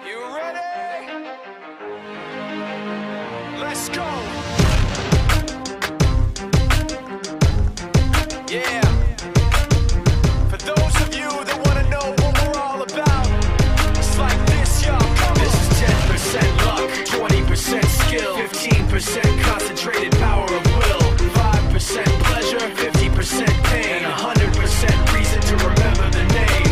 You ready? Let's go. Yeah. For those of you that want to know what we're all about, it's like this, y'all. This is 10% luck, 20% skill, 15% concentrated power of will, 5% pleasure, 50% pain, and 100% reason to remember the name.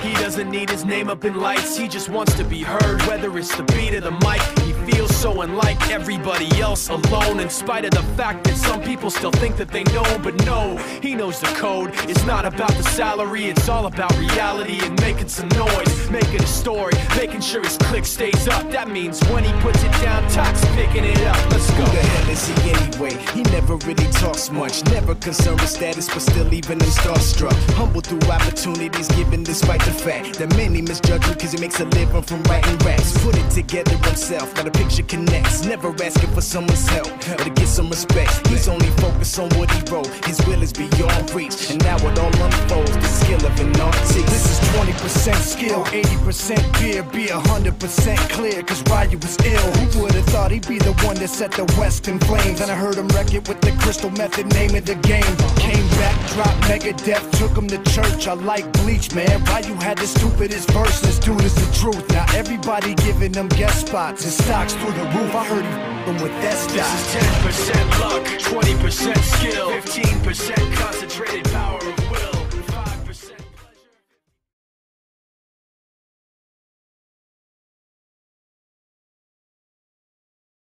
He doesn't need his name up in lights, he just wants to be heard, whether it's the beat of the mic. He feels so unlike everybody else, alone, in spite of the fact that some people still think that they know him, but no, he knows the code. It's not about the salary, it's all about reality and making some noise, making a story, making sure his click stays up. That means when he puts it down, Tox picking it up. Let's go. Who the hell is he anyway? He never really talks much, never concerned with status, but still leaving him starstruck. Humble through opportunities given despite the fact that many misjudge him because he makes a living from writing raps. Put it together himself, got a picture connects, never asking for someone's help or to get some respect. He's only focused on what he wrote, his will is beyond reach, and now it all unfolds, the skill of an artist. This is 20% skill, 80% beer, be 100% clear, cause Ryu was ill. Who would've thought he'd be the one that set the West in flames? And I heard him wreck it with the crystal method, name of the game. Came back, dropped Megadeth, took him to church. I like Bleach, man. Ryu had the stupidest verse, this dude is the truth. Now everybody giving them guest spots and stocks through the roof. I heard he f***ing with that stock. This is 10% luck, 20% skill, 15% concentrated power of will, 5% pleasure.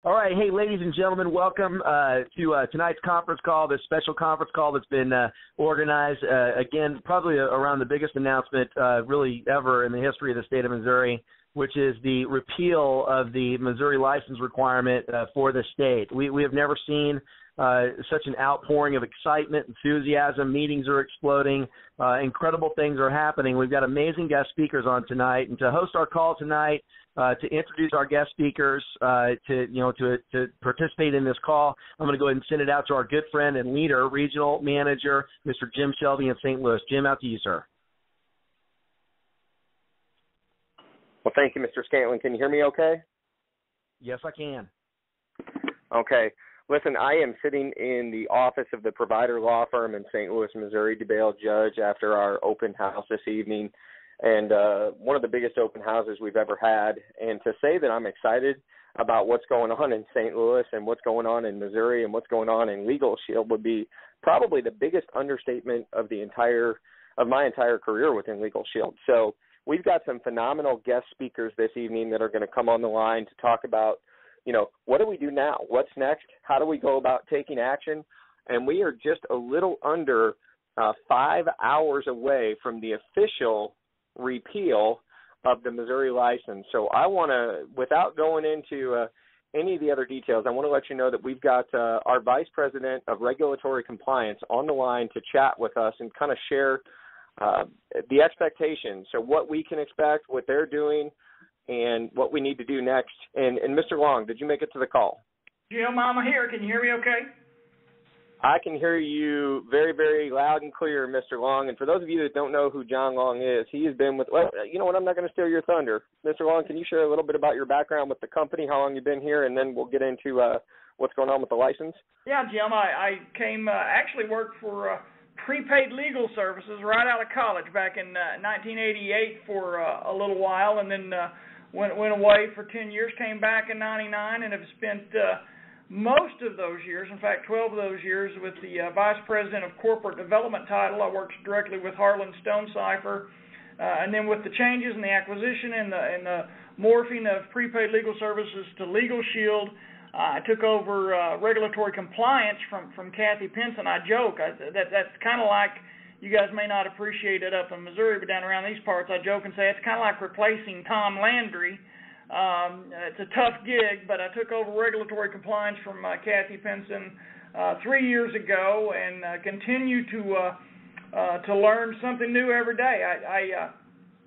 All right, hey, ladies and gentlemen, welcome to tonight's conference call, this special conference call that's been organized, again, probably around the biggest announcement really ever in the history of the state of Missouri, which is the repeal of the Missouri license requirement for the state. We have never seen such an outpouring of excitement, enthusiasm. Meetings are exploding. Incredible things are happening. We've got amazing guest speakers on tonight. And to host our call tonight, to introduce our guest speakers, to participate in this call, I'm going to go ahead and send it out to our good friend and leader, regional manager, Mr. Jim Shelvy in St. Louis. Jim, out to you, sir. Well, thank you, Mr. Scantlin. Can you hear me okay? Yes, I can. Okay. Listen, I am sitting in the office of the Provider Law Firm in St. Louis, Missouri, to bail judge after our open house this evening, and one of the biggest open houses we've ever had. And to say that I'm excited about what's going on in St. Louis and what's going on in Missouri and what's going on in Legal Shield would be probably the biggest understatement of my entire career within Legal Shield. So we've got some phenomenal guest speakers this evening that are going to come on the line to talk about, what do we do now? What's next? How do we go about taking action? And we are just a little under 5 hours away from the official repeal of the Missouri license. So I want to, without going into any of the other details, I want to let you know that we've got our Vice President of Regulatory Compliance on the line to chat with us and kind of share the expectations. So what we can expect, what they're doing, and what we need to do next. And Mr. Long, did you make it to the call? Jim, I'm here. Can you hear me okay? I can hear you very, very loud and clear, Mr. Long. And for those of you that don't know who John Long is, he has been with, well, you know what, I'm not going to steal your thunder. Mr. Long, can you share a little bit about your background with the company, how long you've been here, and then we'll get into what's going on with the license? Yeah, Jim, I came, actually worked for prepaid legal services right out of college back in 1988 for a little while, and then went away for 10 years, came back in 99, and have spent most of those years, in fact 12 of those years, with the Vice President of Corporate Development title. I worked directly with Harlan Stonecipher, and then with the changes in the acquisition and the morphing of prepaid legal services to Legal Shield, I took over regulatory compliance from Kathy Pinson. I joke, that's kind of like, you guys may not appreciate it up in Missouri, but down around these parts, I joke and say it's kind of like replacing Tom Landry. It's a tough gig, but I took over regulatory compliance from Kathy Pinson 3 years ago, and continue to learn something new every day.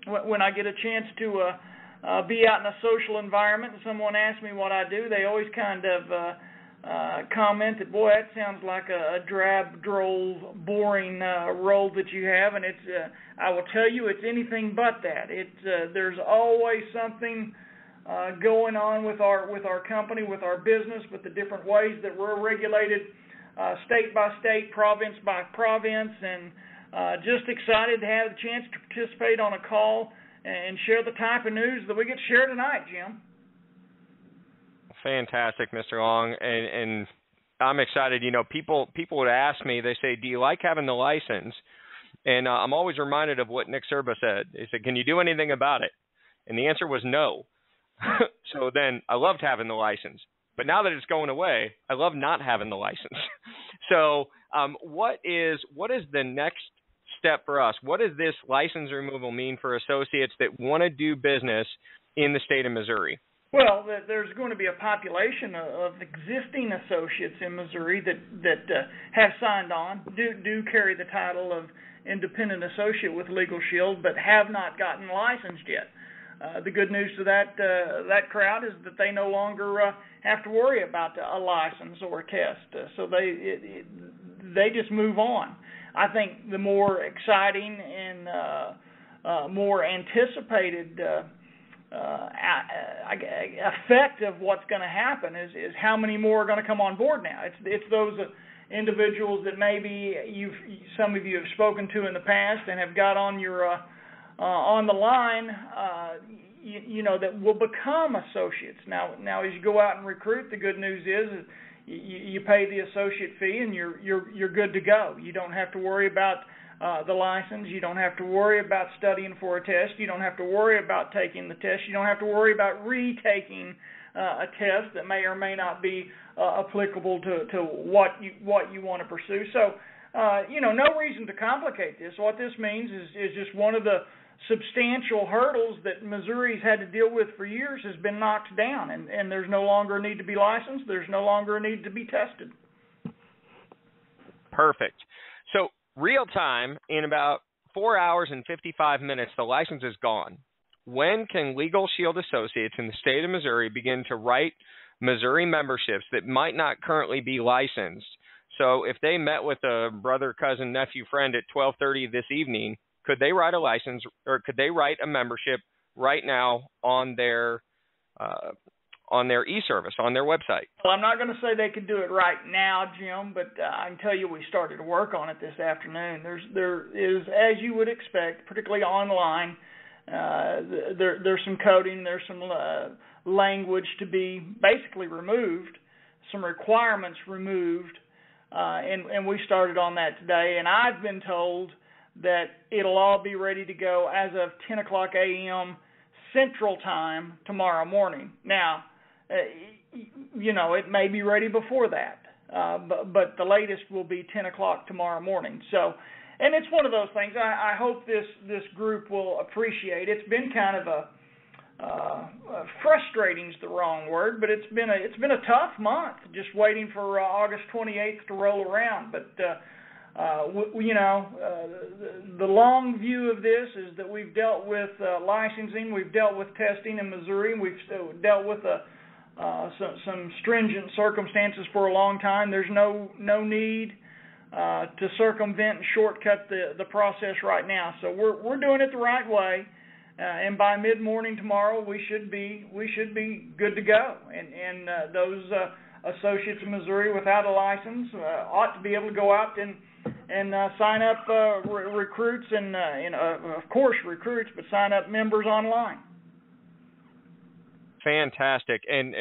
When I get a chance to be out in a social environment and someone asks me what I do, they always kind of comment that, boy, that sounds like a drab, droll, boring role that you have, and it's I will tell you, it's anything but that. There's always something going on with our company, with our business, with the different ways that we're regulated, state by state, province by province, and just excited to have the chance to participate on a call and share the type of news that we get to share tonight, Jim. Fantastic, Mr. Long, and I'm excited. You know, people would ask me, they say, do you like having the license? And I'm always reminded of what Nick Serba said. He said, can you do anything about it? And the answer was no. So then I loved having the license. But now that it's going away, I love not having the license. So what is the next step for us? What does this license removal mean for associates that want to do business in the state of Missouri? Well, there's going to be a population of existing associates in Missouri that have signed on, do carry the title of independent associate with Legal Shield, but have not gotten licensed yet. The good news to that crowd is that they no longer have to worry about a license or a test, so they just move on. I think the more exciting and more anticipated effect of what's going to happen is how many more are going to come on board now. It's those individuals that maybe some of you have spoken to in the past and have got on your on the line, that will become associates. Now, as you go out and recruit, the good news is you pay the associate fee and you're good to go. You don't have to worry about the license. You don't have to worry about studying for a test. You don't have to worry about taking the test. You don't have to worry about retaking a test that may or may not be applicable to what you want to pursue. So, no reason to complicate this. What this means is just one of the substantial hurdles that Missouri's had to deal with for years has been knocked down, and there's no longer a need to be licensed. There's no longer a need to be tested. Perfect. So real time, in about 4 hours and 55 minutes, the license is gone. When can Legal Shield associates in the state of Missouri begin to write Missouri memberships that might not currently be licensed? So if they met with a brother, cousin, nephew, friend at 12:30 this evening, could they write a license, or could they write a membership right now on their e-service, on their website? Well, I'm not going to say they could do it right now, Jim, but I can tell you we started to work on it this afternoon. There is, as you would expect, particularly online, there's some coding, there's some language to be basically removed, some requirements removed, and we started on that today. And I've been told that it'll all be ready to go as of 10 o'clock a.m. Central Time tomorrow morning. Now, it may be ready before that, but the latest will be 10 o'clock tomorrow morning. So, and it's one of those things I hope this group will appreciate. It's been kind of frustrating is the wrong word, but it's been a tough month just waiting for August 28th to roll around. But the long view of this is that we've dealt with licensing, we've dealt with testing in Missouri, we've dealt with some stringent circumstances for a long time. There's no need to circumvent and shortcut the process right now. So we're doing it the right way, and by mid-morning tomorrow we should be good to go. And those associates in Missouri without a license ought to be able to go out and sign up recruits and of course recruits, but sign up members online. Fantastic. And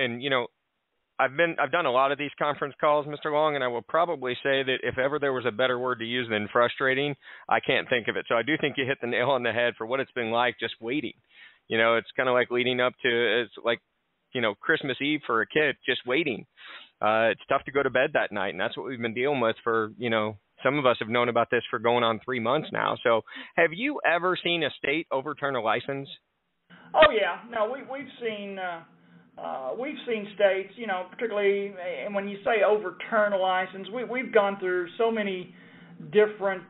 I've done a lot of these conference calls, Mr. Long, and I will probably say that if ever there was a better word to use than frustrating, I can't think of it. So I do think you hit the nail on the head for what it's been like just waiting. It's kind of like leading up to, it's like, Christmas Eve for a kid, just waiting. It's tough to go to bed that night, and that's what we've been dealing with for, some of us have known about this for going on 3 months now. So have you ever seen a state overturn a license? Oh, yeah. No, we've seen states, particularly, and when you say overturn a license, we've gone through so many different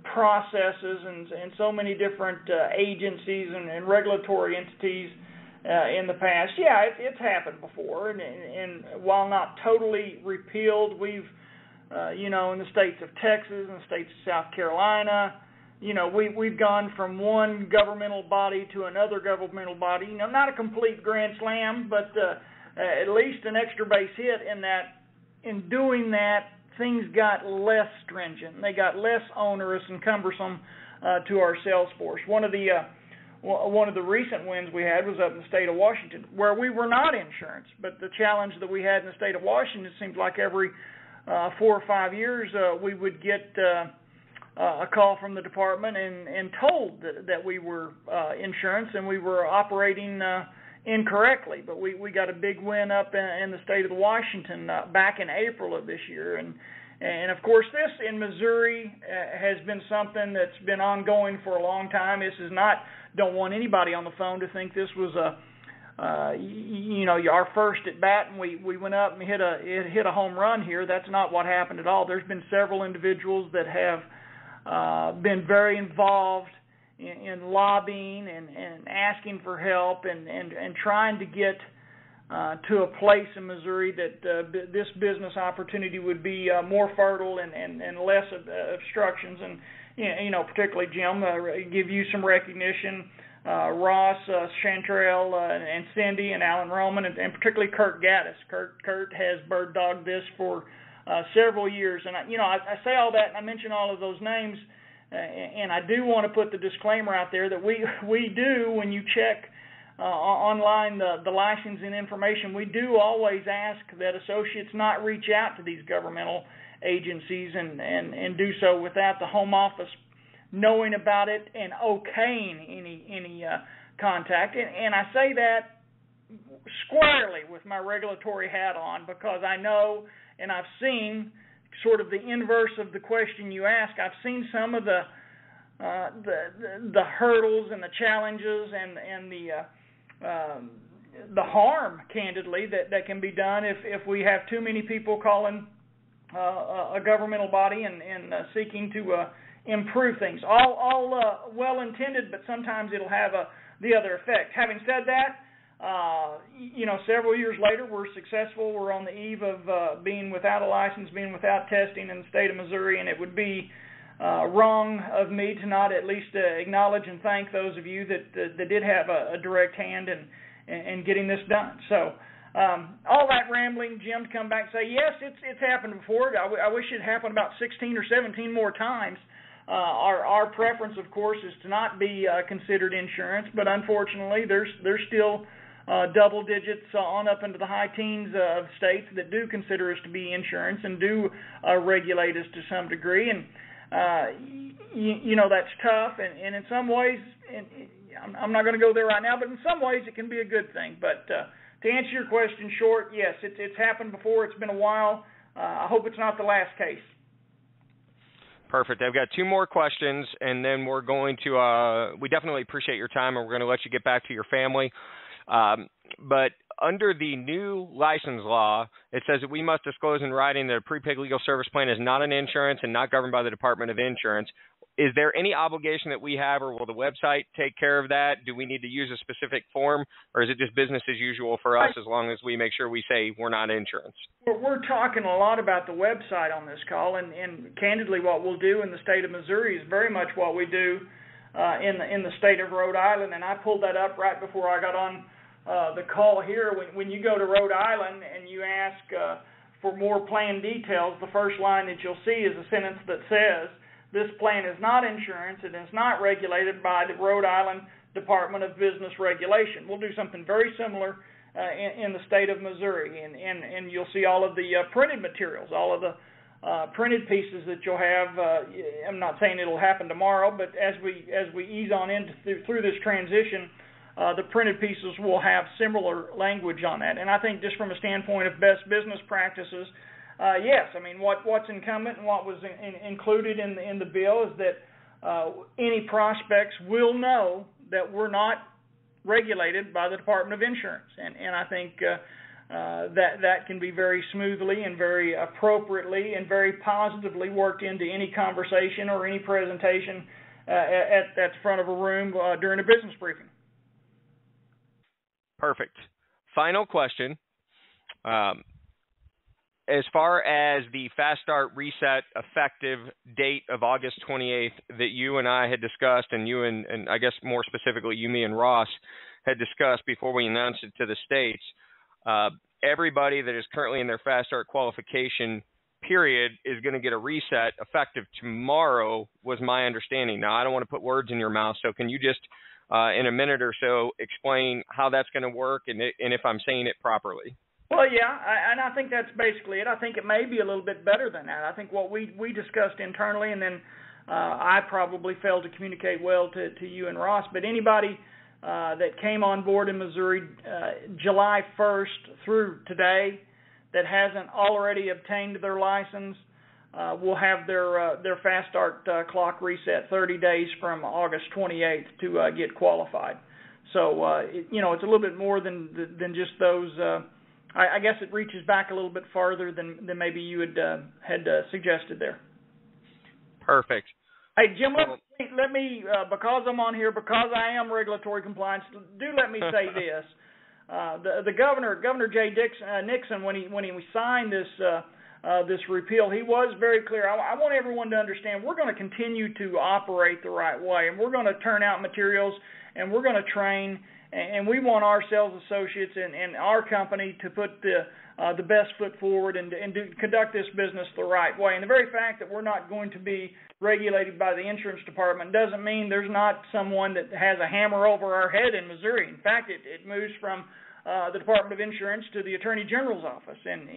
processes and so many different agencies and regulatory entities in the past. Yeah, it's happened before, and while not totally repealed, we've, in the states of Texas and the states of South Carolina, we've gone from one governmental body to another governmental body. Not a complete grand slam, but at least an extra base hit in that. In doing that, things got less stringent. They got less onerous and cumbersome to our sales force. One of the recent wins we had was up in the state of Washington, where we were not insurance. But the challenge that we had in the state of Washington, it seems like every 4 or 5 years we would get a call from the department and told that we were insurance and we were operating incorrectly. But we got a big win up in the state of Washington back in April of this year. And of course, this in Missouri has been something that's been ongoing for a long time. This is not, don't want anybody on the phone to think this was our first at bat and we went up and hit a home run here. That's not what happened at all. There's been several individuals that have been very involved in lobbying and asking for help and trying to get to a place in Missouri that this business opportunity would be more fertile and less obstructions. And, particularly, Jim, give you some recognition, Ross, Chantrell, and Cindy, and Alan Roman, and particularly Kurt Gaddis. Kurt has bird dogged this for several years. And, I say all that, and I mention all of those names, and I do want to put the disclaimer out there that we do, when you check online the licensing information, we do always ask that associates not reach out to these governmental agencies and do so without the home office knowing about it and okaying any contact. And I say that squarely with my regulatory hat on, because I know and I've seen sort of the inverse of the question you ask. I've seen some of the hurdles and the challenges and the harm, candidly, that can be done if we have too many people calling a governmental body and seeking to improve things. All well-intended, but sometimes it'll have the other effect. Having said that, several years later, we're successful. We're on the eve of being without a license, being without testing in the state of Missouri, and it would be wrong of me to not at least acknowledge and thank those of you that did have a direct hand in getting this done. So all that rambling, Jim, to come back and say, yes, it's happened before. I wish it happened about 16 or 17 more times. Our preference, of course, is to not be considered insurance, but unfortunately there's still double digits on up into the high teens of states that do consider us to be insurance and do regulate us to some degree. And that's tough, and in some ways, I'm not going to go there right now, but in some ways it can be a good thing. But to answer your question short, yes, it's happened before. It's been a while. I hope it's not the last case. Perfect. I've got 2 more questions, and then we're going to we definitely appreciate your time, and we're going to let you get back to your family. But under the new license law, it says that we must disclose in writing that a prepaid legal service plan is not an insurance and not governed by the Department of Insurance. Is there any obligation that we have, or will the website take care of that? Do we need to use a specific form, or is it just business as usual for us as long as we make sure we say we're not insurance? We're talking a lot about the website on this call, and candidly what we'll do in the state of Missouri is very much what we do in the state of Rhode Island, and I pulled that up right before I got on the call here. When you go to Rhode Island and you ask for more plan details, the first line that you'll see is a sentence that says, "This plan is not insurance. It is not regulated by the Rhode Island Department of Business Regulation." We'll do something very similar in the state of Missouri, and you'll see all of the printed materials, all of the printed pieces that you'll have. I'm not saying it'll happen tomorrow, but as we ease on through this transition, the printed pieces will have similar language on that. And I think just from a standpoint of best business practices, yes, I mean what's incumbent and what was included in the bill is that any prospects will know that we're not regulated by the Department of Insurance, and I think that can be very smoothly and very appropriately and very positively worked into any conversation or any presentation at the front of a room during a business briefing. Perfect. Final question. As far as the Fast Start Reset effective date of August 28th that you and I had discussed, and you and I guess more specifically you, me, and Ross had discussed before we announced it to the states, everybody that is currently in their Fast Start qualification period is going to get a reset effective tomorrow, was my understanding. Now, I don't want to put words in your mouth, so can you just, in a minute or so, explain how that's going to work and if I'm saying it properly? Well, yeah, and I think that's basically it. I think it may be a little bit better than that. I think what we discussed internally, and then I probably failed to communicate well to you and Ross, but anybody that came on board in Missouri July 1st through today that hasn't already obtained their license will have their Fast Start clock reset 30 days from August 28th to get qualified. So, it's a little bit more than just those. I guess it reaches back a little bit farther than maybe you had suggested there. Perfect. Hey, Jim, let me because I'm on here, because I am regulatory compliance, do let me say this. The Governor Jay Nixon, when he signed this repeal, he was very clear. I want everyone to understand we're going to continue to operate the right way, and we're going to turn out materials, and we're going to train, and we want our sales associates and our company to put the best foot forward and conduct this business the right way. And the very fact that we're not going to be regulated by the insurance department doesn't mean there's not someone that has a hammer over our head in Missouri. In fact, it moves from the Department of Insurance to the Attorney General's office. And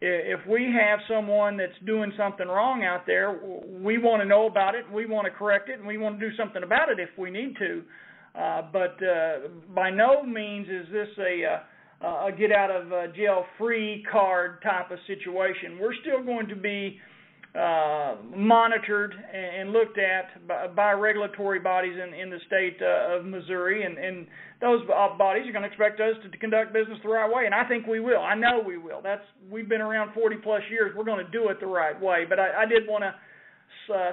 if we have someone that's doing something wrong out there, we want to know about it, we want to correct it, and we want to do something about it if we need to. But by no means is this a get out of jail free card type of situation. We're still going to be monitored and looked at by regulatory bodies in the state of Missouri, and those bodies are going to expect us to conduct business the right way, and I think we will. I know we will. We've been around 40 plus years. We're going to do it the right way. But I did want to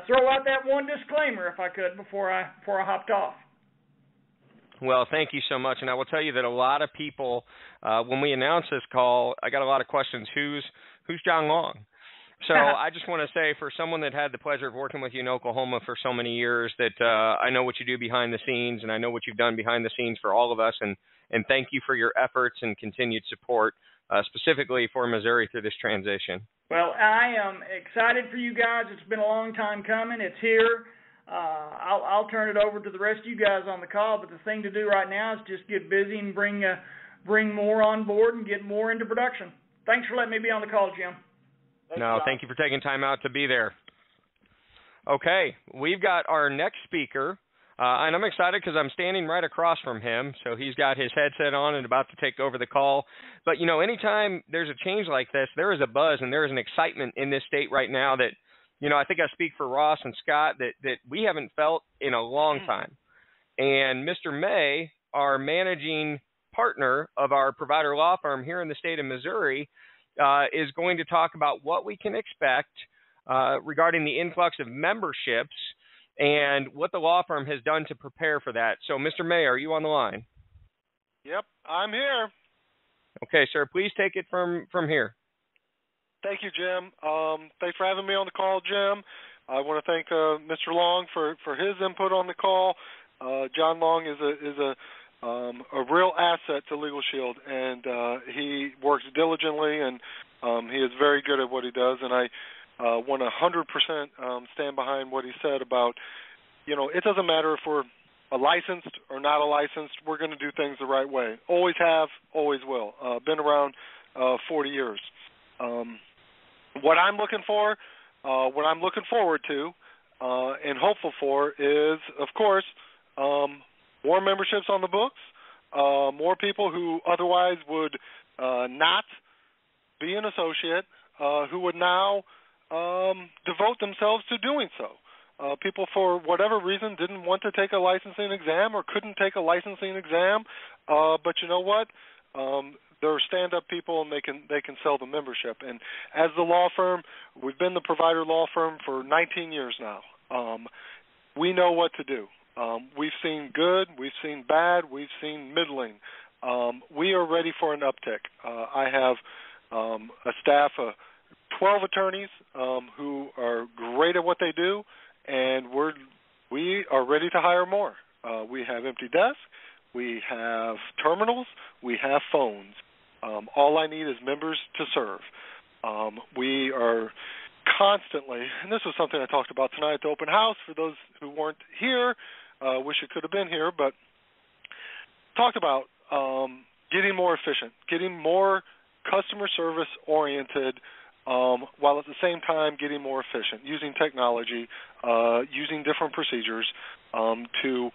throw out that one disclaimer, if I could, before I hopped off. Well, thank you so much, and I will tell you that a lot of people, when we announced this call, I got a lot of questions. Who's John Long? So I just want to say, for someone that had the pleasure of working with you in Oklahoma for so many years, that I know what you do behind the scenes, and I know what you've done behind the scenes for all of us, and thank you for your efforts and continued support, specifically for Missouri through this transition. Well, I am excited for you guys. It's been a long time coming. It's here. I'll turn it over to the rest of you guys on the call, but the thing to do right now is just get busy and bring more on board and get more into production. Thanks for letting me be on the call, Jim. Thank you for taking time out to be there. Okay, we've got our next speaker, and I'm excited because I'm standing right across from him, so he's got his headset on and about to take over the call. But, anytime there's a change like this, there is a buzz and there is an excitement in this state right now that, I think I speak for Ross and Scott that we haven't felt in a long time. And Mr. May, our managing partner of our provider law firm here in the state of Missouri, is going to talk about what we can expect regarding the influx of memberships and what the law firm has done to prepare for that. So, Mr. May, are you on the line? Yep, I'm here. Okay, sir, please take it from here. Thank you, Jim. Thanks for having me on the call, Jim. I want to thank Mr. Long for his input on the call. John Long is a real asset to Legal Shield, and he works diligently, and he is very good at what he does. And I want to 100% stand behind what he said about, it doesn't matter if we're a licensed or not a licensed, we're going to do things the right way. Always have, always will. Been around 40 years. What I'm looking for, what I'm looking forward to, and hopeful for is, of course, more memberships on the books, more people who otherwise would not be an associate, who would now devote themselves to doing so. People, for whatever reason, didn't want to take a licensing exam or couldn't take a licensing exam, but you know what? They're stand-up people, and they can sell the membership. And as the law firm, we've been the provider law firm for 19 years now. We know what to do. We've seen good, we've seen bad, we've seen middling. we are ready for an uptick. I have a staff of 12 attorneys who are great at what they do, and we are ready to hire more. We have empty desks, we have terminals, we have phones. All I need is members to serve. We are constantly, and this was something I talked about tonight at the open house for those who weren't here, wish it could have been here, but talked about getting more efficient, getting more customer service oriented, while at the same time getting more efficient, using technology, using different procedures to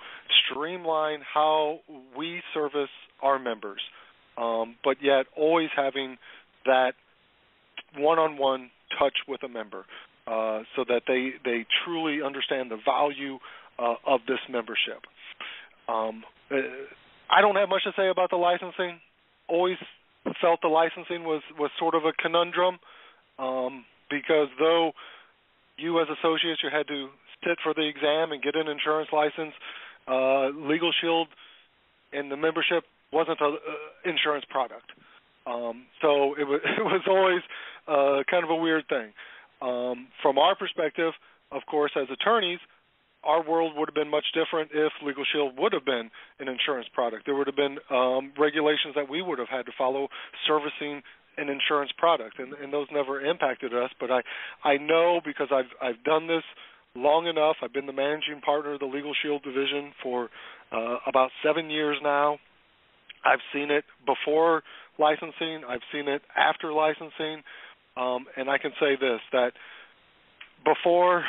streamline how we service our members, but yet always having that one-on-one touch with a member so that they truly understand the value of this membership. I don't have much to say about the licensing. Always felt the licensing was sort of a conundrum because though you as associates, you had to sit for the exam and get an insurance license, Legal Shield and the membership wasn't an insurance product. So it was always kind of a weird thing. From our perspective, of course, as attorneys, our world would have been much different if Legal Shield would have been an insurance product. There would have been regulations that we would have had to follow servicing an insurance product, and those never impacted us. But I know because I've done this long enough. I've been the managing partner of the Legal Shield division for about 7 years now. I've seen it before licensing. I've seen it after licensing. And I can say this, that before,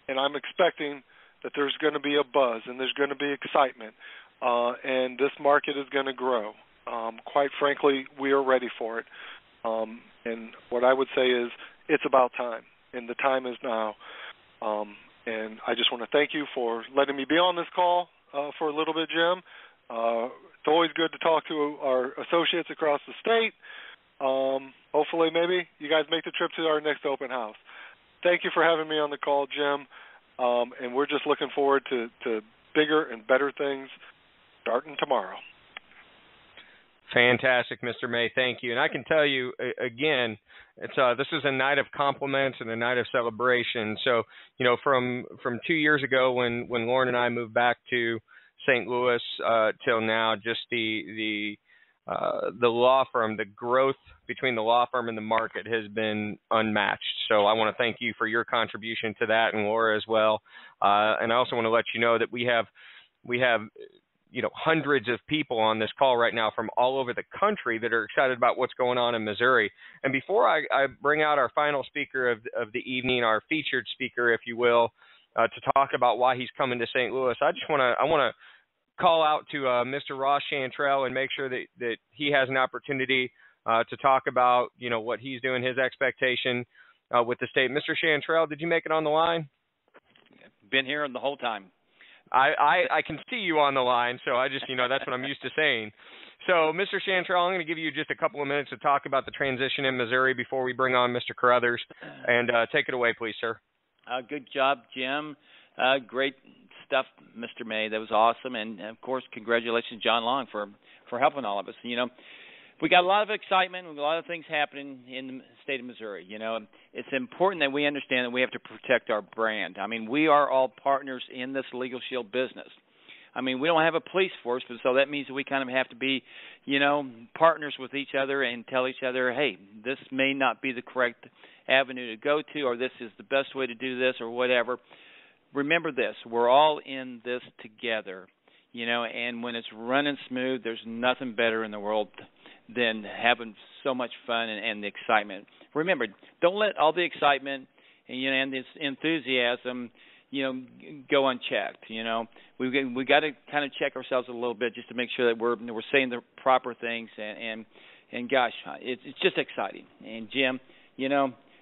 and I'm expecting that there's going to be a buzz and there's going to be excitement, and this market is going to grow. Quite frankly, we are ready for it. And what I would say is it's about time, and the time is now. And I just want to thank you for letting me be on this call for a little bit, Jim. It's always good to talk to our associates across the state. Hopefully maybe you guys make the trip to our next open house. Thank you for having me on the call, Jim. And we're just looking forward to bigger and better things starting tomorrow. Fantastic, Mr. May. Thank you. And I can tell you, again, this is a night of compliments and a night of celebration. So, from 2 years ago when Lauren and I moved back to St. Louis till now, just the law firm, the growth between the law firm and the market has been unmatched. So I want to thank you for your contribution to that, and Laura as well. And I also want to let you know that we have hundreds of people on this call right now from all over the country that are excited about what's going on in Missouri. And before I bring out our final speaker of the evening, our featured speaker, if you will, to talk about why he's coming to St. Louis, I want to call out to Mr. Ross Chantrell and make sure that he has an opportunity to talk about, what he's doing, his expectation with the state. Mr. Chantrell, did you make it on the line? Been here the whole time. I can see you on the line, so I just, that's what I'm used to saying. So, Mr. Chantrell, I'm going to give you just a couple of minutes to talk about the transition in Missouri before we bring on Mr. Carruthers. And take it away, please, sir. Good job, Jim. Great stuff, Mr. May. That was awesome. And, of course, congratulations, John Long, for helping all of us. We got a lot of excitement. We got a lot of things happening in the state of Missouri. It's important that we understand that we have to protect our brand. We are all partners in this Legal Shield business. We don't have a police force, but so that means that we kind of have to be, partners with each other and tell each other, hey, this may not be the correct avenue to go to, or this is the best way to do this, or whatever. Remember this, we're all in this together, and when it's running smooth, there's nothing better in the world than having so much fun and the excitement. Remember, don't let all the excitement and this enthusiasm, go unchecked. We got to kind of check ourselves a little bit just to make sure that we're saying the proper things. And gosh, it's just exciting. And Jim, we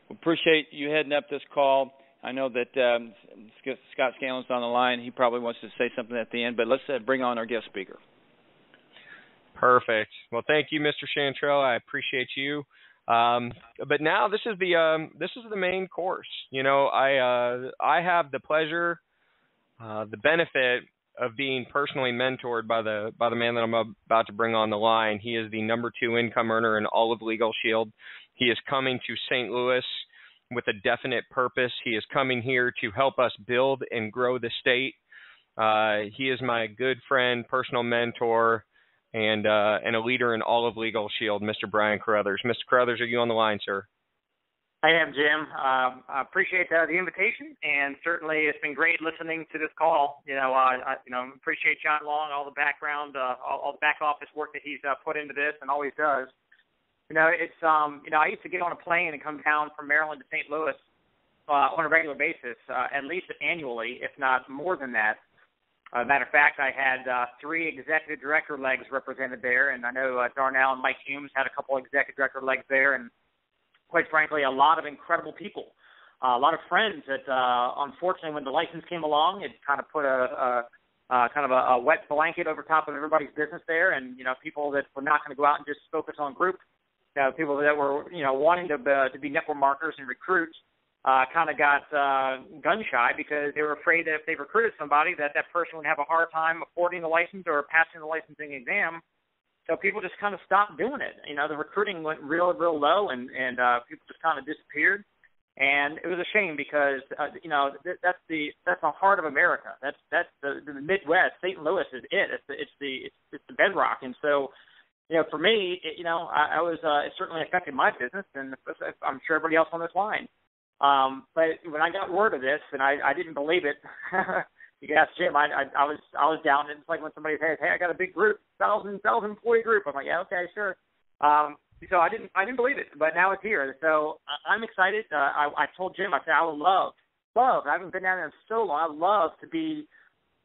appreciate you heading up this call. I know that Scott Scanlon's on the line. He probably wants to say something at the end, but let's bring on our guest speaker. Perfect. Well, thank you, Mr. Chantrell. I appreciate you. But now this is the main course. I have the pleasure, the benefit of being personally mentored by the man that I'm about to bring on the line. He is the number 2 income earner in all of Legal Shield. He is coming to St. Louis with a definite purpose. He is coming here to help us build and grow the state. He is my good friend, personal mentor, and a leader in all of Legal Shield, Mr. Brian Carruthers. Mr. Carruthers, are you on the line, sir? I am, Jim. I appreciate the invitation, and certainly it's been great listening to this call. I appreciate John Long, all the background, all the back office work that he's put into this and always does. It's I used to get on a plane and come down from Maryland to St. Louis on a regular basis, at least annually, if not more than that. Matter of fact, I had 3 executive director legs represented there, and I know Darnell and Mike Humes had a couple executive director legs there, and quite frankly, a lot of incredible people, a lot of friends that, unfortunately, when the license came along, it kind of put a wet blanket over top of everybody's business there, and people that were not going to go out and just focus on group, people that were wanting to be network marketers and recruits, kind of got gun shy because they were afraid that if they recruited somebody, that person would have a hard time affording the license or passing the licensing exam. So people just kind of stopped doing it. The recruiting went real low, and people just kind of disappeared. And it was a shame because that's the heart of America. That's the Midwest. St. Louis is it. It's the bedrock. And so, for me, I was it certainly affected my business, and I'm sure everybody else on this line. But when I got word of this, and I didn't believe it. You can ask Jim. I was down, and it's like when somebody says, "Hey, I got a big group, 1,000 employee group." I'm like, "Yeah, okay, sure." So I didn't believe it, but now it's here. So I'm excited. I told Jim, I said, I would love. I haven't been down there in so long. I'd love to be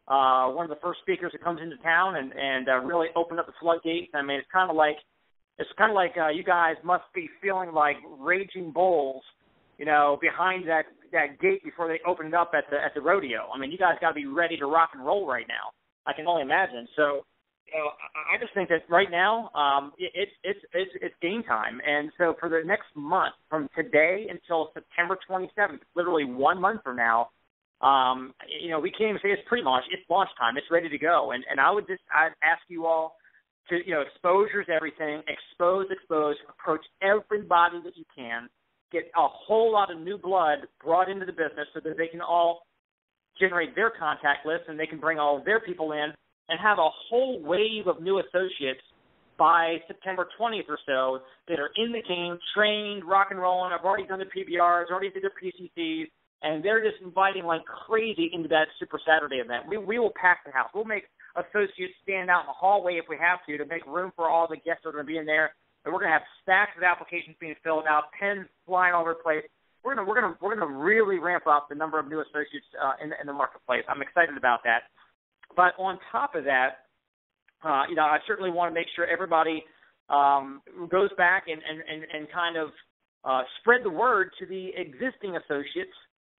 one of the first speakers that comes into town and really open up the floodgates. I mean, it's kind of like you guys must be feeling like raging bulls, behind that gate before they open it up at the rodeo. I mean, you guys got to be ready to rock and roll right now. I can only imagine. So, I just think that right now, it's game time. And so for the next month, from today until September 27th, literally 1 month from now, we can't even say it's pre-launch. It's launch time. It's ready to go. And I'd ask you all to, exposure's everything. Expose. Approach everybody that you can. Get a whole lot of new blood brought into the business so that they can all generate their contact list and they can bring all of their people in and have a whole wave of new associates by September 20th or so that are in the game, trained, rock and rolling. I've already done the PBRs, already did their PCCs, and they're just inviting like crazy into that Super Saturday event. We will pack the house. We'll make associates stand out in the hallway if we have to make room for all the guests that are going to be in there. And we're going to have stacks of applications being filled out, pens flying all over the place. We're going to really ramp up the number of new associates in the marketplace. I'm excited about that. But on top of that, I certainly want to make sure everybody goes back and kind of spread the word to the existing associates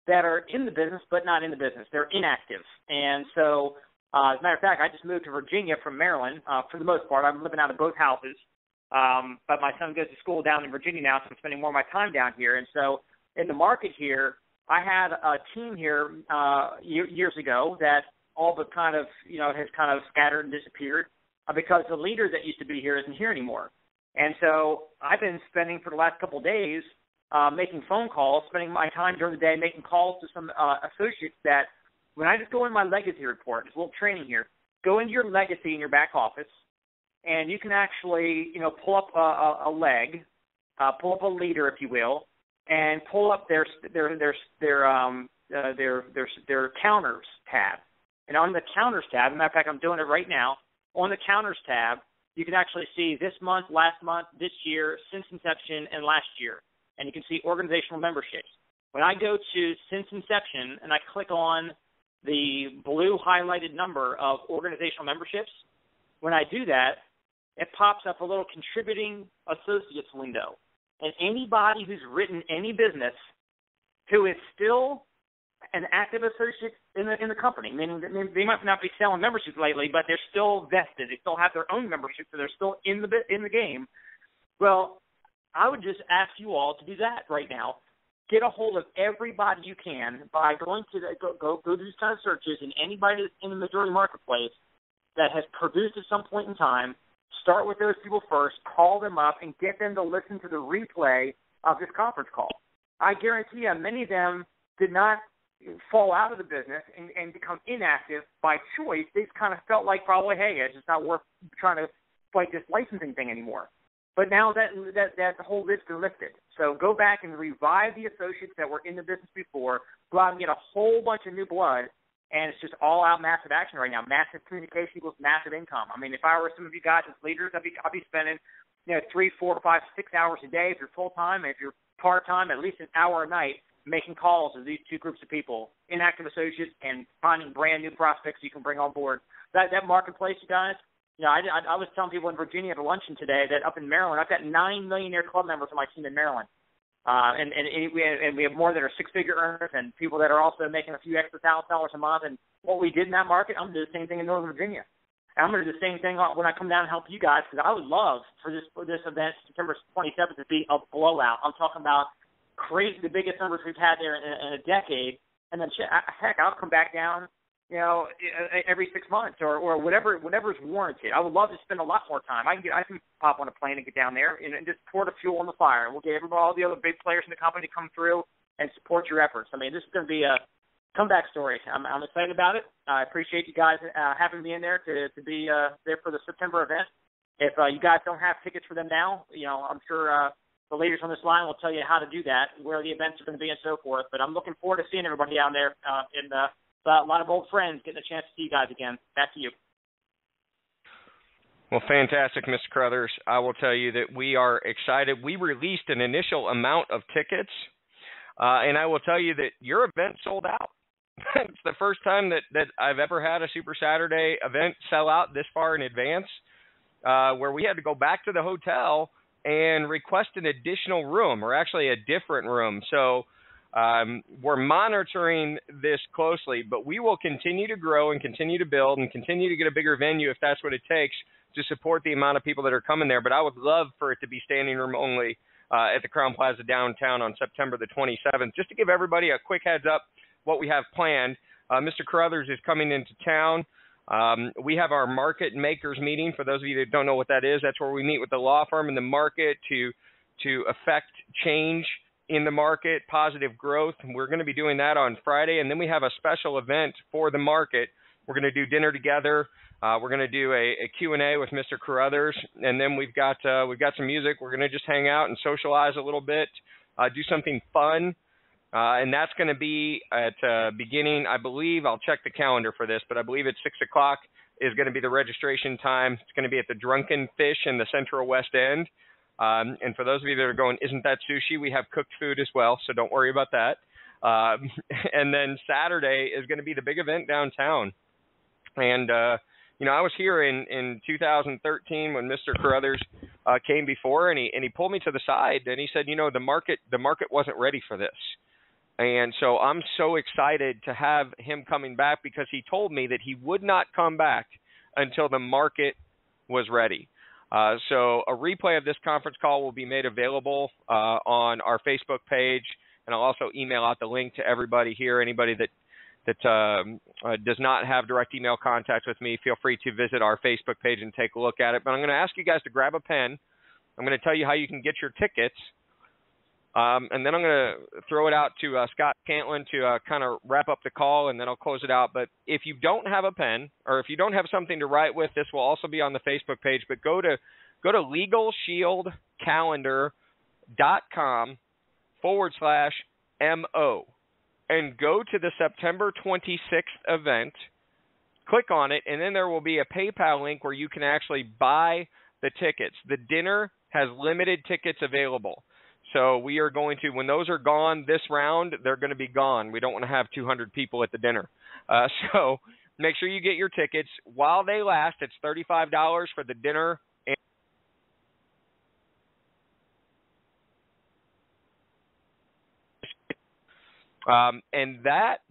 that are in the business but not in the business. They're inactive. And so, as a matter of fact, I just moved to Virginia from Maryland for the most part. I'm living out of both houses. But my son goes to school down in Virginia now, so I'm spending more of my time down here. And so in the market here, I had a team here years ago that all but kind of, has kind of scattered and disappeared because the leader that used to be here isn't here anymore. And so I've been spending for the last couple of days making phone calls, spending my time during the day making calls to some associates that when I just go in my legacy report, there's a little training here, go into your legacy in your back office, and you can actually, pull up a leg, pull up a leader, if you will, and pull up their counters tab. And on the counters tab, as a matter of fact, I'm doing it right now. On the counters tab, you can actually see this month, last month, this year, since inception, and last year. And you can see organizational memberships. When I go to since inception and I click on the blue highlighted number of organizational memberships, when I do that, it pops up a little contributing associates window. And anybody who's written any business who is still an active associate in the company, meaning they might not be selling memberships lately, but they're still vested. They still have their own membership, so they're still in the game. Well, I would just ask you all to do that right now. get a hold of everybody you can by going to go do these kind of searches, and anybody in the majority marketplace that has produced at some point in time, start with those people first, call them up, and get them to listen to the replay of this conference call. I guarantee you many of them did not fall out of the business and become inactive by choice. They kind of felt like probably, hey, it's just not worth trying to fight this licensing thing anymore. But now that whole lid's been lifted. So go back and revive the associates that were in the business before, go out and get a whole bunch of new blood, and it's just all-out massive action right now. Massive communication equals massive income. I mean, if I were some of you guys as leaders, I'd be spending 3, 4, 5, 6 hours a day if you're full-time, and if you're part-time, at least an hour a night, making calls to these two groups of people, inactive associates and finding brand-new prospects you can bring on board. That marketplace, you guys, I was telling people in Virginia at a luncheon today that up in Maryland, I've got 9 Millionaire Club members on my team in Maryland. And we have more that are six-figure earners and people that are also making a few extra $1,000 a month. And what we did in that market, I'm going to do the same thing in Northern Virginia. And I'm going to do the same thing when I come down and help you guys, because I would love for this event, September 27th, to be a blowout. I'm talking about crazy, the biggest numbers we've had there in a decade. And then, heck, I'll come back down, every 6 months or whatever's warranted. I would love to spend a lot more time. I can pop on a plane and get down there and just pour the fuel on the fire. And we'll get all the other big players in the company to come through and support your efforts. I mean, this is going to be a comeback story. I'm excited about it. I appreciate you guys having me in there to be there for the September event. If you guys don't have tickets for them now, I'm sure the leaders on this line will tell you how to do that, where the events are going to be and so forth. But I'm looking forward to seeing everybody down there a lot of old friends getting a chance to see you guys again. Back to you. Well, fantastic, Mr. Carruthers. I will tell you that we are excited. We released an initial amount of tickets, and I will tell you that your event sold out. It's the first time that I've ever had a Super Saturday event sell out this far in advance, where we had to go back to the hotel and request an additional room, or actually a different room. So we're monitoring this closely, but we will continue to grow and continue to build and continue to get a bigger venue if that's what it takes to support the amount of people that are coming there. But I would love for it to be standing room only at the Crowne Plaza downtown on September the 27th. Just to give everybody a quick heads up what we have planned, Mr. Carruthers is coming into town. We have our market makers meeting. For those of you that don't know what that is, that's where we meet with the law firm in the market to affect change in the market, positive growth. We're going to be doing that on Friday, and then we have a special event for the market. We're going to do dinner together. We're going to do a Q&A with Mr. Carruthers, and then we've got some music. We're going to just hang out and socialize a little bit, do something fun, and that's going to be at beginning, I believe, I'll check the calendar for this, but I believe it's 6 o'clock is going to be the registration time. It's going to be at the Drunken Fish in the Central West End. And for those of you that are going, isn't that sushi? We have cooked food as well, so don't worry about that. And then Saturday is going to be the big event downtown. And, I was here in 2013 when Mr. Carruthers came before, and he pulled me to the side, and he said, the market wasn't ready for this. And so I'm so excited to have him coming back, because he told me that he would not come back until the market was ready. So a replay of this conference call will be made available on our Facebook page, and I'll also email out the link to everybody here. Anybody that does not have direct email contact with me, feel free to visit our Facebook page and take a look at it. But I'm going to ask you guys to grab a pen. I'm going to tell you how you can get your tickets, and then I'm going to throw it out to Scott Cantlin to kind of wrap up the call, and then I'll close it out. But if you don't have a pen, or if you don't have something to write with, this will also be on the Facebook page. But go to LegalShieldCalendar.com/MO and go to the September 26th event. Click on it, and then there will be a PayPal link where you can actually buy the tickets. The dinner has limited tickets available. So we are going to, when those are gone this round, they're going to be gone. We don't want to have 200 people at the dinner. So make sure you get your tickets while they last. It's $35 for the dinner. And that's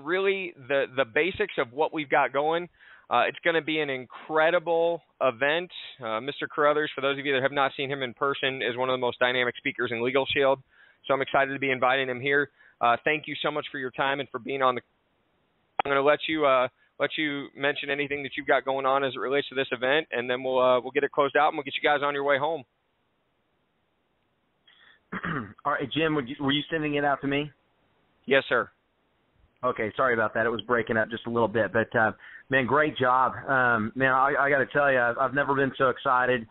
really the basics of what we've got going. It's going to be an incredible event. Mr. Carruthers, for those of you that have not seen him in person, is one of the most dynamic speakers in Legal Shield. So I'm excited to be inviting him here. Thank you so much for your time and for being on the. I'm going to let you mention anything that you've got going on as it relates to this event, and then we'll get it closed out and we'll get you guys on your way home. All right, Jim, were you sending it out to me? Yes, sir. Okay, sorry about that. It was breaking up just a little bit, but man, great job. Man, I got to tell you, I've never been so excited.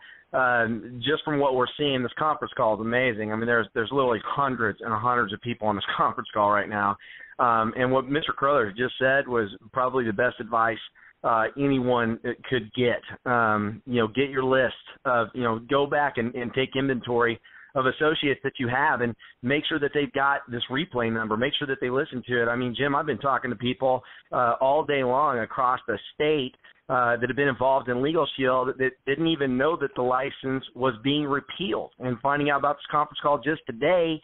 Just from what we're seeing, this conference call is amazing. I mean, there's literally hundreds and hundreds of people on this conference call right now. And what Mr. Carruthers just said was probably the best advice anyone could get. Get your list of, go back and take inventory of associates that you have and make sure that they've got this replay number. Make sure that they listen to it. I mean, Jim, I've been talking to people all day long across the state that have been involved in Legal Shield that didn't even know that the license was being repealed, and finding out about this conference call just today.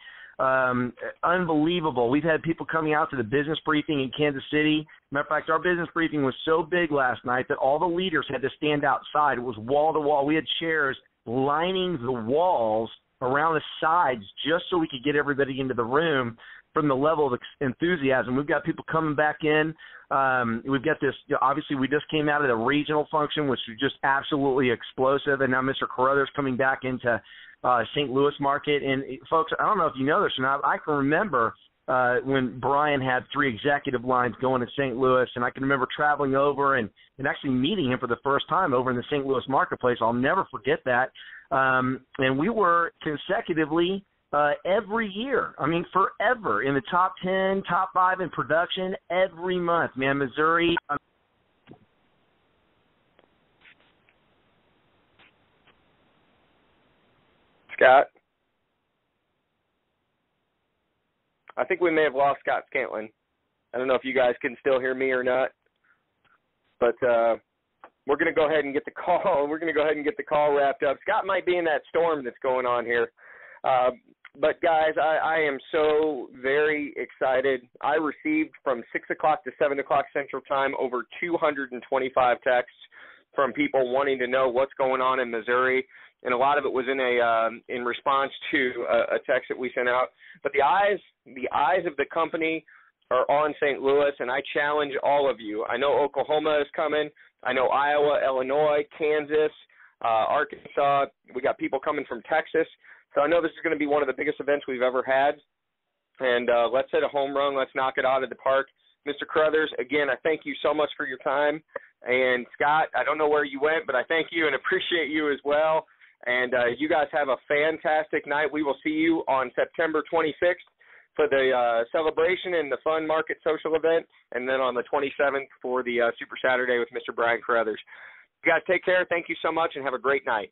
Unbelievable. We've had people coming out to the business briefing in Kansas City. Matter of fact, our business briefing was so big last night that all the leaders had to stand outside. It was wall to wall. We had chairs lining the walls around the sides just so we could get everybody into the room from the level of enthusiasm. We've got people coming back in. We've got this, obviously we just came out of the regional function, which was just absolutely explosive, and now Mr. Carruthers coming back into St. Louis market. And folks, I don't know if you know this or not, I can remember when Brian had 3 executive lines going to St. Louis, and I can remember traveling over and actually meeting him for the first time over in the St. Louis marketplace. I'll never forget that. And we were consecutively every year, I mean, forever, in the top 10, top 5 in production every month, man. Missouri. Scott? I think we may have lost Scott Scantlin. I don't know if you guys can still hear me or not, but we're going to go ahead and get the call. We're going to go ahead and get the call wrapped up. Scott might be in that storm that's going on here. But, guys, I am so very excited. I received from 6 o'clock to 7 o'clock Central Time over 225 texts from people wanting to know what's going on in Missouri, and a lot of it was in response to a text that we sent out. But the eyes of the company are on St. Louis, and I challenge all of you. I know Oklahoma is coming. I know Iowa, Illinois, Kansas, Arkansas. We got people coming from Texas. So I know this is going to be one of the biggest events we've ever had. And let's hit a home run. Let's knock it out of the park. Mr. Carruthers, again, I thank you so much for your time. And, Scott, I don't know where you went, but I thank you and appreciate you as well. And you guys have a fantastic night. We will see you on September 26th for the celebration and the fun market social event, and then on the 27th for the Super Saturday with Mr. Brian Carruthers. You guys take care. Thank you so much, and have a great night.